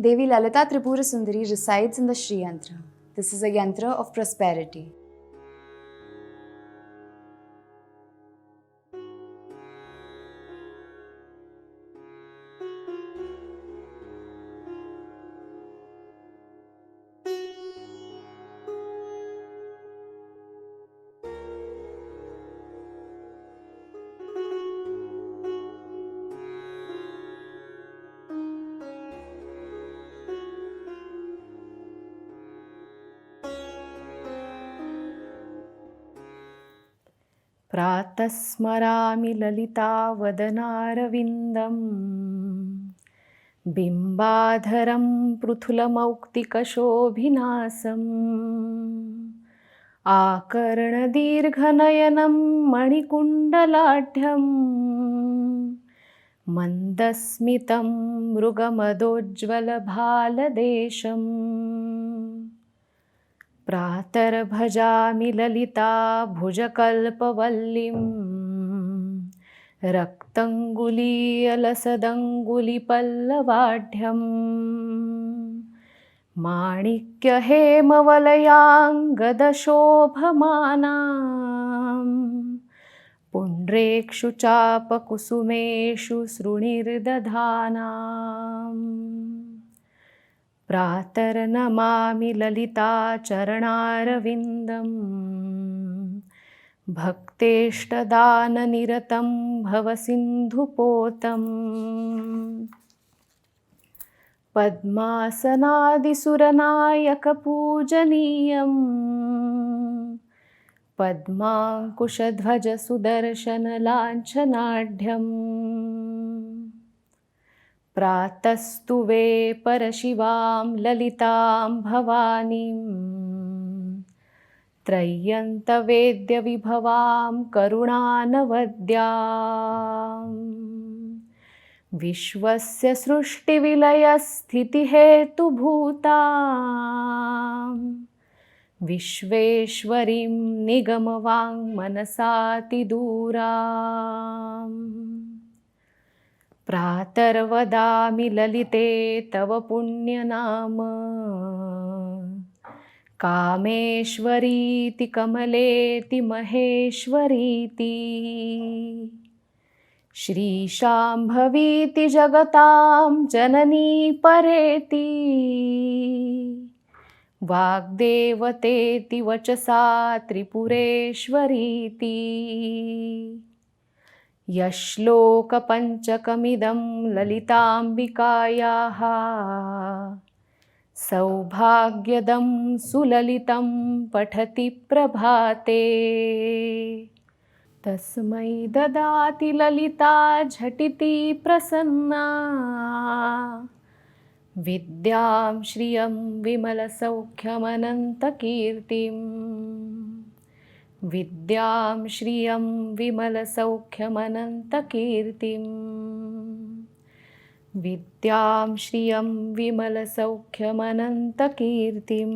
Devi Lalita Tripura Sundari resides in the Sri Yantra. This is a yantra of prosperity. प्रातः स्मरामि ललितावदनारविन्दम् बिम्बाधरं पृथुलमौक्तिकशोभिनासम् आकर्णदीर्घनयनं मणिकुण्डलाढ्यं मन्दस्मितं मृगमदोज्ज्वलभालदेशम् प्रातर्भजामि ललिता भुजकल्पवल्लीं रक्तङ्गुलीयलसदङ्गुलिपल्लवाढ्यं माणिक्यहेमवलयाङ्गदशोभमानां पुण्ड्रेक्षुचापकुसुमेषु सृणिर्दधानाम् प्रातर्नमामि ललिता चरणारविन्दं भक्तेष्टदाननिरतं भवसिन्धुपोतं पद्मासनादिसुरनायकपूजनीयं पद्माङ्कुशध्वजसुदर्शनलाञ्छनाढ्यम् प्रातस्तुवे परशिवां ललितां भवानीं त्रय्यन्तवेद्यविभवां करुणानवद्यां विश्वस्य सृष्टिविलयस्थितिहेतुभूतां विश्वेश्वरीं निगमवाङ्मनसातिदूराम् प्रातर्वदामि ललिते तव पुण्यनाम कामेश्वरीति कमलेति महेश्वरीति श्रीशाम्भवीति जगतां जननी परेति वाग्देवतेति वचसा त्रिपुरेश्वरीति यश्लोकपञ्चकमिदं ललिताम्बिकायाः सौभाग्यदं सुललितं पठति प्रभाते तस्मै ददाति ललिता झटिति प्रसन्ना विद्यां श्रियं विमलसौख्यमनन्तकीर्तिम् विद्यां श्रियं विमलसौख्यमनन्तकीर्तिम् विद्यां श्रियं विमलसौख्यमनन्तकीर्तिम्